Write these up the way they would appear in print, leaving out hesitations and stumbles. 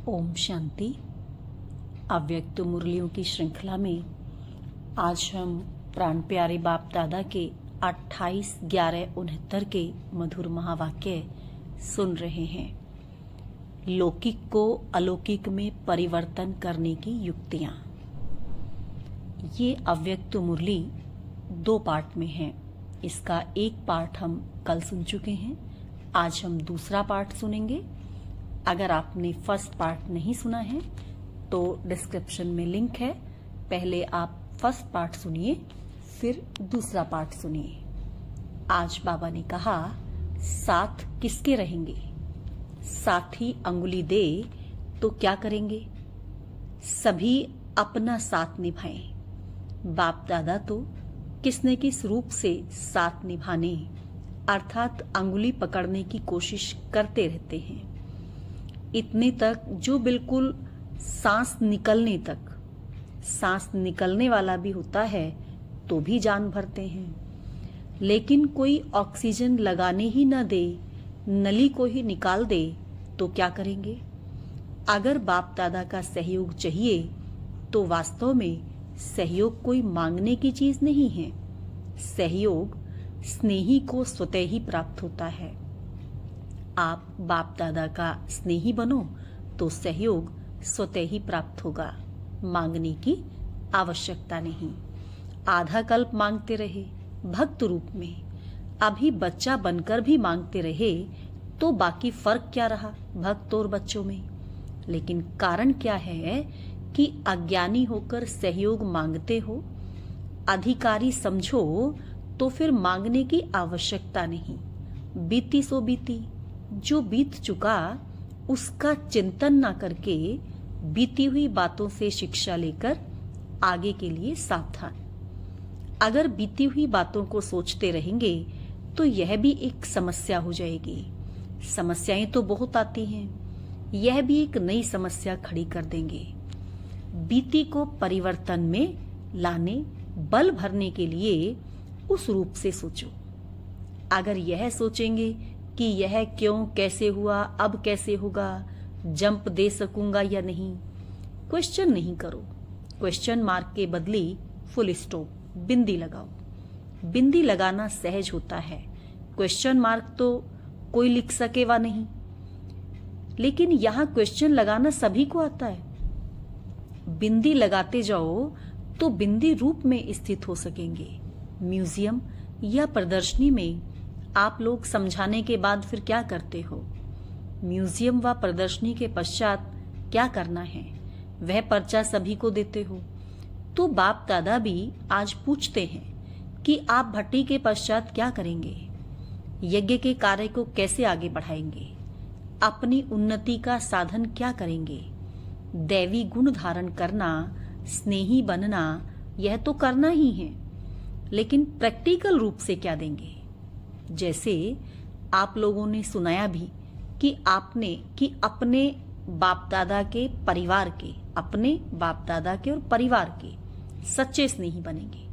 ओम शांति। अव्यक्त मुरलियों की श्रृंखला में आज हम प्राण प्यारे बाप दादा के 28/11/69 के मधुर महावाक्य सुन रहे हैं। लौकिक को अलौकिक में परिवर्तन करने की युक्तियां। ये अव्यक्त मुरली 2 पार्ट में है। इसका एक पार्ट हम कल सुन चुके हैं, आज हम दूसरा पार्ट सुनेंगे। अगर आपने फर्स्ट पार्ट नहीं सुना है तो डिस्क्रिप्शन में लिंक है, पहले आप फर्स्ट पार्ट सुनिए फिर दूसरा पार्ट सुनिए। आज बाबा ने कहा, साथ किसके रहेंगे? साथी अंगुली दे तो क्या करेंगे? सभी अपना साथ निभाएं। बाप दादा तो किस न किस रूप से साथ निभाने अर्थात अंगुली पकड़ने की कोशिश करते रहते हैं। इतने तक जो बिल्कुल सांस निकलने वाला भी होता है तो भी जान भरते हैं। लेकिन कोई ऑक्सीजन लगाने ही न दे, नली को ही निकाल दे तो क्या करेंगे? अगर बाप दादा का सहयोग चाहिए तो वास्तव में सहयोग कोई मांगने की चीज नहीं है। सहयोग स्नेही को स्वतः ही प्राप्त होता है। आप बाप दादा का स्नेही बनो तो सहयोग स्वतः ही प्राप्त होगा, मांगने की आवश्यकता नहीं। आधा कल्प मांगते रहे भक्त रूप में, अभी बच्चा बनकर भी मांगते रहे तो बाकी फर्क क्या रहा भक्त और बच्चों में? लेकिन कारण क्या है कि अज्ञानी होकर सहयोग मांगते हो। अधिकारी समझो तो फिर मांगने की आवश्यकता नहीं। बीती सो बीती, जो बीत चुका उसका चिंतन ना करके बीती हुई बातों से शिक्षा लेकर आगे के लिए सावधान। अगर बीती हुई बातों को सोचते रहेंगे तो यह भी एक समस्या हो जाएगी। समस्याएं तो बहुत आती हैं, यह भी एक नई समस्या खड़ी कर देंगे। बीती को परिवर्तन में लाने, बल भरने के लिए उस रूप से सोचो। अगर यह सोचेंगे कि यह क्यों, कैसे हुआ, अब कैसे होगा, जंप दे सकूंगा या नहीं, क्वेश्चन नहीं करो। क्वेश्चन मार्क के बदले फुल स्टॉप, बिंदी लगाओ। बिंदी लगाना सहज होता है, क्वेश्चन मार्क तो कोई लिख सकेगा नहीं। लेकिन यहां क्वेश्चन लगाना सभी को आता है। बिंदी लगाते जाओ तो बिंदी रूप में स्थित हो सकेंगे। म्यूजियम या प्रदर्शनी में आप लोग समझाने के बाद फिर क्या करते हो? म्यूजियम व प्रदर्शनी के पश्चात क्या करना है वह पर्चा सभी को देते हो। तो बाप दादा भी आज पूछते हैं कि आप भट्टी के पश्चात क्या करेंगे? यज्ञ के कार्य को कैसे आगे बढ़ाएंगे? अपनी उन्नति का साधन क्या करेंगे? दैवी गुण धारण करना, स्नेही बनना, यह तो करना ही है, लेकिन प्रैक्टिकल रूप से क्या देंगे? जैसे आप लोगों ने सुनाया भी कि अपने बाप दादा के परिवार के, अपने बाप दादा के और परिवार के सच्चे स्नेही बनेंगे।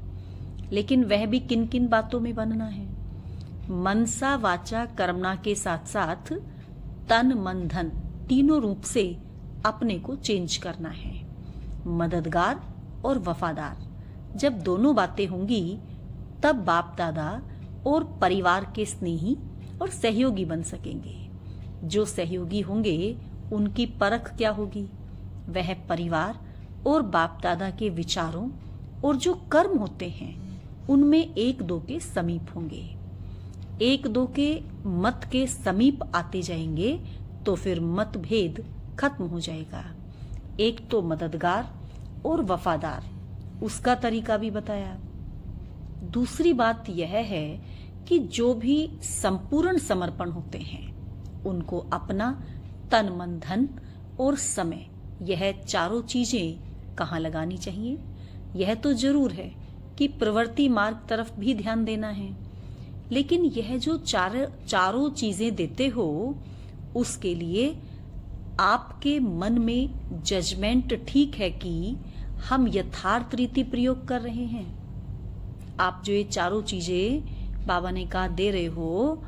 लेकिन वह भी किन किन बातों में बनना है? मनसा वाचा कर्मणा के साथ साथ तन मन धन तीनों रूप से अपने को चेंज करना है। मददगार और वफादार, जब दोनों बातें होंगी तब बाप दादा और परिवार के स्नेही और सहयोगी बन सकेंगे। जो सहयोगी होंगे उनकी परख क्या होगी? वह परिवार और बाप दादा के विचारों और जो कर्म होते हैं उनमें एक दो के समीप होंगे। एक दो के मत के समीप आते जाएंगे तो फिर मतभेद खत्म हो जाएगा। एक तो मददगार और वफादार, उसका तरीका भी बताया। दूसरी बात यह है कि जो भी संपूर्ण समर्पण होते हैं उनको अपना तन मन धन और समय, यह चारों चीजें कहाँ लगानी चाहिए? यह तो जरूर है कि प्रवृत्ति मार्ग तरफ भी ध्यान देना है, लेकिन यह जो चारों चीजें देते हो उसके लिए आपके मन में जजमेंट ठीक है कि हम यथार्थ रीति प्रयोग कर रहे हैं। आप जो ये चारों चीजें बाबा ने कहा दे रहे हो,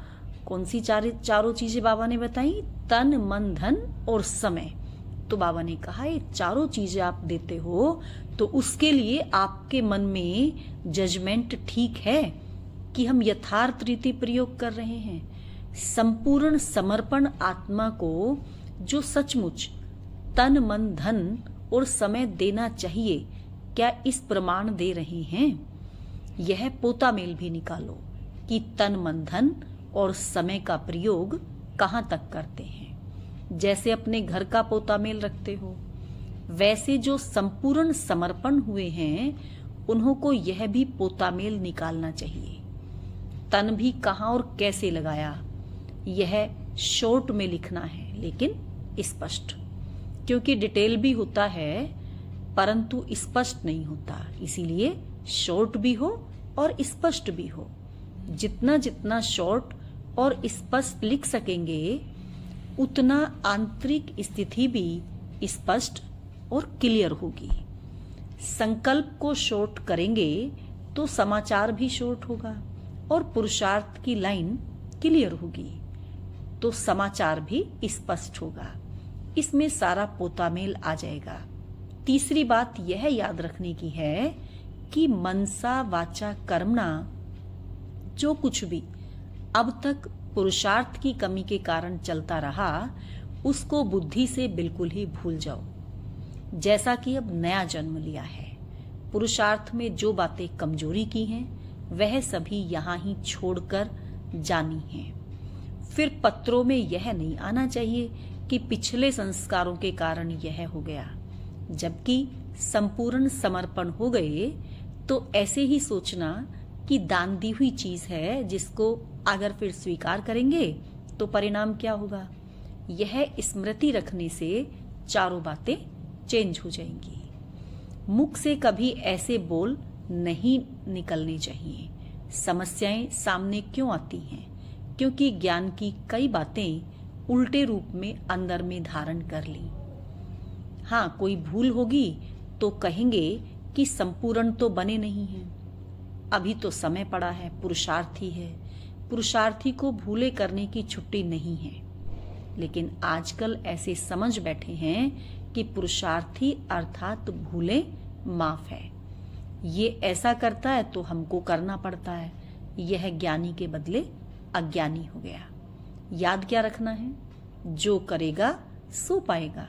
कौन सी चारों चीजें बाबा ने बताई? तन मन धन और समय। तो बाबा ने कहा ये चारों चीजें आप देते हो तो उसके लिए आपके मन में जजमेंट ठीक है कि हम यथार्थ रीति प्रयोग कर रहे हैं। संपूर्ण समर्पण आत्मा को जो सचमुच तन मन धन और समय देना चाहिए, क्या इस प्रमाण दे रहे हैं? यह पोता मेल भी निकालो कि तन मन धन और समय का प्रयोग कहाँ तक करते हैं। जैसे अपने घर का पोता मेल रखते हो, वैसे जो संपूर्ण समर्पण हुए हैं उन्हों को यह भी पोता मेल निकालना चाहिए। तन भी कहाँ और कैसे लगाया, यह शॉर्ट में लिखना है, लेकिन स्पष्ट, क्योंकि डिटेल भी होता है परंतु स्पष्ट नहीं होता, इसीलिए शॉर्ट भी हो और स्पष्ट भी हो। जितना जितना शॉर्ट और स्पष्ट लिख सकेंगे उतना आंतरिक स्थिति भी स्पष्ट और क्लियर होगी। संकल्प को शॉर्ट करेंगे तो समाचार भी शॉर्ट होगा और पुरुषार्थ की लाइन क्लियर होगी तो समाचार भी स्पष्ट होगा। इसमें सारा पोता मेल आ जाएगा। तीसरी बात यह याद रखने की है कि मनसा वाचा कर्मणा जो कुछ भी अब तक पुरुषार्थ की कमी के कारण चलता रहा उसको बुद्धि से बिल्कुल ही भूल जाओ। जैसा कि अब नया जन्म लिया है, पुरुषार्थ में जो बातें कमजोरी की हैं वह सभी यहाँ ही छोड़कर जानी हैं। फिर पत्रों में यह नहीं आना चाहिए कि पिछले संस्कारों के कारण यह हो गया, जबकि संपूर्ण समर्पण हो गए तो ऐसे ही सोचना कि दान दी हुई चीज है जिसको अगर फिर स्वीकार करेंगे तो परिणाम क्या होगा। यह स्मृति रखने से चारों बातें चेंज हो जाएंगी। मुख से कभी ऐसे बोल नहीं निकलने चाहिए। समस्याएं सामने क्यों आती हैं? क्योंकि ज्ञान की कई बातें उल्टे रूप में अंदर में धारण कर ली। हाँ, कोई भूल होगी तो कहेंगे कि संपूर्ण तो बने नहीं हैं, अभी तो समय पड़ा है, पुरुषार्थी है। पुरुषार्थी को भूले करने की छुट्टी नहीं है, लेकिन आजकल ऐसे समझ बैठे हैं कि पुरुषार्थी अर्थात भूले माफ है। ये ऐसा करता है तो हमको करना पड़ता है। यह ज्ञानी के बदले अज्ञानी हो गया। याद क्या रखना है? जो करेगा सो पाएगा।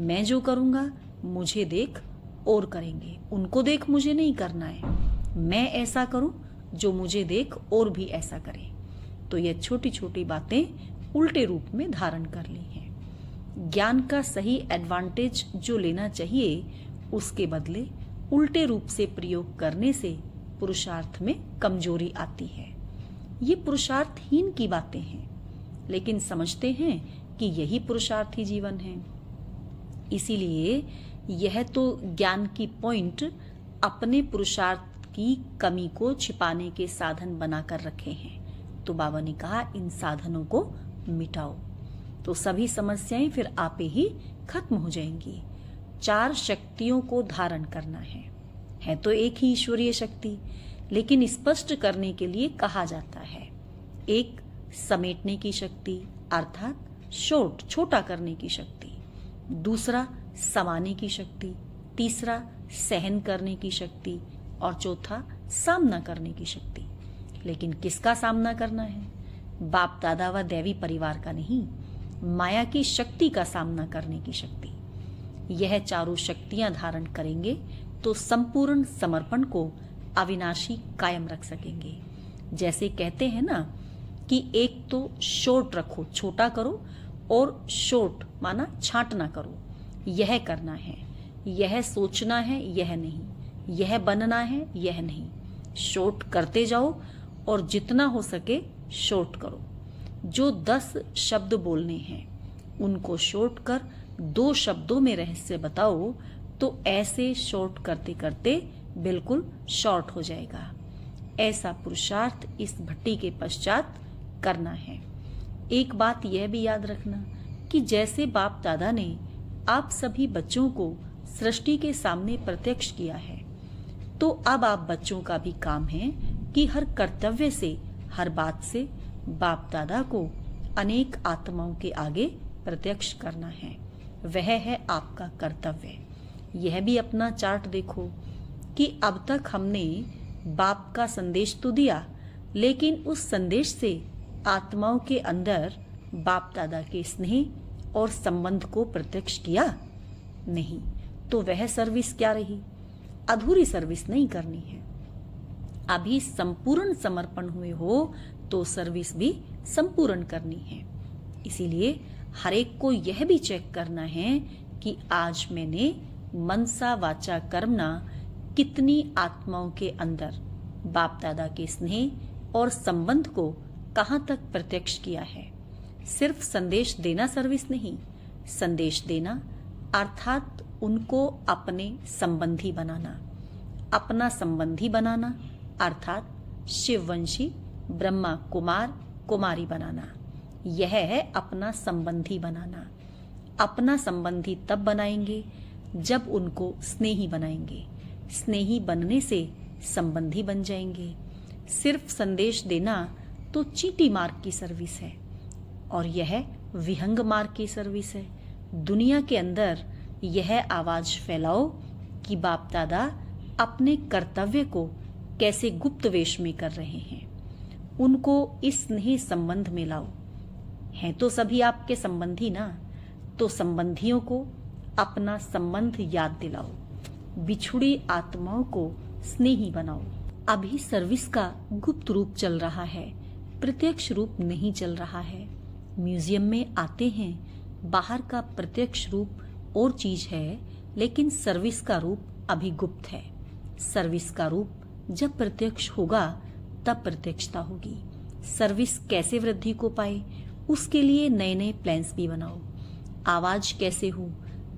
मैं जो करूंगा मुझे देख और करेंगे, उनको देख मुझे नहीं करना है। मैं ऐसा करूं जो मुझे देख और भी ऐसा करे। तो ये छोटी छोटी बातें उल्टे रूप में धारण कर ली हैं। ज्ञान का सही एडवांटेज जो लेना चाहिए उसके बदले उल्टे रूप से प्रयोग करने से पुरुषार्थ में कमजोरी आती है। ये पुरुषार्थहीन की बातें हैं, लेकिन समझते हैं कि यही पुरुषार्थी जीवन है। इसीलिए यह तो ज्ञान की पॉइंट अपने पुरुषार्थ की कमी को छिपाने के साधन बनाकर रखे हैं। तो बाबा ने कहा इन साधनों को मिटाओ तो सभी समस्याएं फिर आपे ही खत्म हो जाएंगी। 4 शक्तियों को धारण करना है तो एक ही ईश्वरीय शक्ति, लेकिन स्पष्ट करने के लिए कहा जाता है। एक समेटने की शक्ति अर्थात छोटा करने की शक्ति, दूसरा समाने की शक्ति, तीसरा सहन करने की शक्ति और चौथा सामना करने की शक्ति। लेकिन किसका सामना करना है? बाप दादा व दैवी परिवार का नहीं, माया की शक्ति का सामना करने की शक्ति। यह चारों शक्तियां धारण करेंगे तो संपूर्ण समर्पण को अविनाशी कायम रख सकेंगे। जैसे कहते हैं ना कि एक तो शॉर्ट रखो, छोटा करो, और शॉर्ट माना छांटना करो। यह करना है, यह सोचना है, यह नहीं, यह बनना है, यह नहीं। शॉर्ट करते जाओ और जितना हो सके शॉर्ट करो। जो 10 शब्द बोलने हैं उनको शॉर्ट कर 2 शब्दों में रहस्य बताओ तो ऐसे शॉर्ट करते करते बिल्कुल शॉर्ट हो जाएगा। ऐसा पुरुषार्थ इस भट्टी के पश्चात करना है। एक बात यह भी याद रखना कि जैसे बाप दादा ने आप सभी बच्चों को सृष्टि के सामने प्रत्यक्ष किया है, तो अब आप बच्चों का भी काम है कि हर कर्तव्य से, हर बात से बाप दादा को अनेक आत्माओं के आगे प्रत्यक्ष करना है। वह है आपका कर्तव्य। यह भी अपना चार्ट देखो कि अब तक हमने बाप का संदेश तो दिया, लेकिन उस संदेश से आत्माओं के अंदर बाप दादा के स्नेह और संबंध को प्रत्यक्ष किया नहीं। तो वह सर्विस क्या रही? अधूरी सर्विस नहीं करनी है। अभी संपूर्ण समर्पण हुए हो तो सर्विस भी संपूर्ण करनी है। इसीलिए हर एक को यह भी चेक करना है कि आज मैंने मनसा वाचा कर्मणा कितनी आत्माओं के अंदर बाप दादा के स्नेह और संबंध को कहाँ तक प्रत्यक्ष किया है। सिर्फ संदेश देना सर्विस नहीं, संदेश देना अर्थात उनको अपने संबंधी बनाना, अपना संबंधी बनाना अर्थात शिववंशी ब्रह्मा कुमार कुमारी बनाना। यह है अपना संबंधी बनाना। अपना संबंधी तब बनाएंगे जब उनको स्नेही बनाएंगे। स्नेही बनने से संबंधी बन जाएंगे। सिर्फ संदेश देना तो चीटी मार्ग की सर्विस है और यह विहंग मार्ग की सर्विस है। दुनिया के अंदर यह आवाज फैलाओ कि बाप दादा अपने कर्तव्य को कैसे गुप्त वेश में कर रहे हैं, उनको इस स्नेह संबंध में लाओ। हैं तो सभी आपके संबंधी ना, तो संबंधियों को अपना संबंध याद दिलाओ। बिछुड़ी आत्माओं को स्नेही बनाओ। अभी सर्विस का गुप्त रूप चल रहा है, प्रत्यक्ष रूप नहीं चल रहा है। म्यूजियम में आते हैं, बाहर का प्रत्यक्ष रूप और चीज है, लेकिन सर्विस का रूप अभी गुप्त है। सर्विस का रूप जब प्रत्यक्ष होगा तब प्रत्यक्षता होगी। सर्विस कैसे वृद्धि को पाए, उसके लिए नए नए प्लान्स भी बनाओ। आवाज कैसे हो,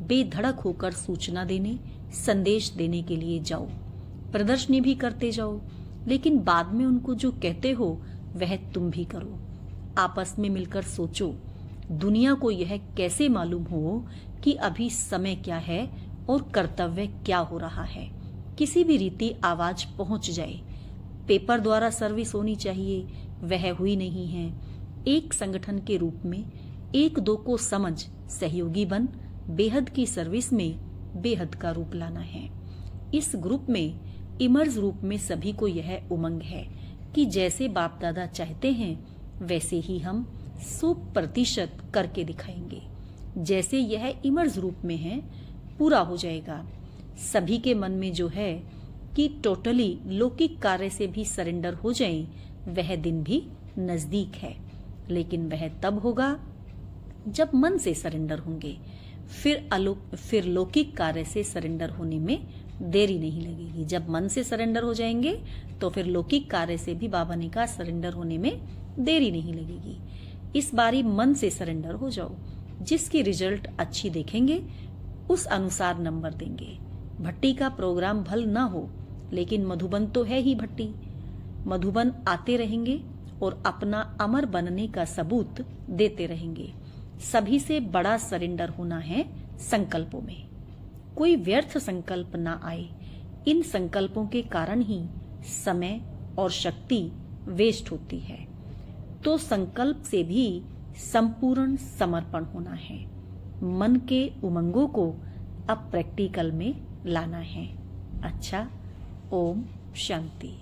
बेधड़क होकर सूचना देने, संदेश देने के लिए जाओ। प्रदर्शनी भी करते जाओ, लेकिन बाद में उनको जो कहते हो वह तुम भी करो। आपस में मिलकर सोचो। दुनिया को यह कैसे मालूम हो कि अभी समय क्या है और कर्तव्य क्या हो रहा है। किसी भी रीति आवाज पहुंच जाए। पेपर द्वारा सर्विस होनी चाहिए, वह हुई नहीं है। एक संगठन के रूप में एक दो को समझ सहयोगी बन बेहद की सर्विस में बेहद का रूप लाना है। इस ग्रुप में इमर्ज रूप में सभी को यह उमंग है कि जैसे बाप दादा चाहते हैं वैसे ही हम 100% करके दिखाएंगे। जैसे यह इमर्ज रूप में है पूरा हो जाएगा। सभी के मन में जो है कि टोटली लौकिक कार्य से भी सरेंडर हो जाएं, वह दिन भी नजदीक है। लेकिन वह तब होगा जब मन से सरेंडर होंगे। फिर लौकिक कार्य से सरेंडर होने में देरी नहीं लगेगी। जब मन से सरेंडर हो जाएंगे तो फिर लौकिक कार्य से भी बाबा ने कहा सरेंडर होने में देरी नहीं लगेगी। इस बारी मन से सरेंडर हो जाओ। जिसकी रिजल्ट अच्छी देखेंगे उस अनुसार नंबर देंगे। भट्टी का प्रोग्राम भल ना हो, लेकिन मधुबन तो है ही भट्टी। मधुबन आते रहेंगे और अपना अमर बनने का सबूत देते रहेंगे। सभी से बड़ा सरेंडर होना है संकल्पों में। कोई व्यर्थ संकल्प ना आए। इन संकल्पों के कारण ही समय और शक्ति वेस्ट होती है। तो संकल्प से भी संपूर्ण समर्पण होना है। मन के उमंगों को अब प्रैक्टिकल में लाना है। अच्छा, ओम शांति।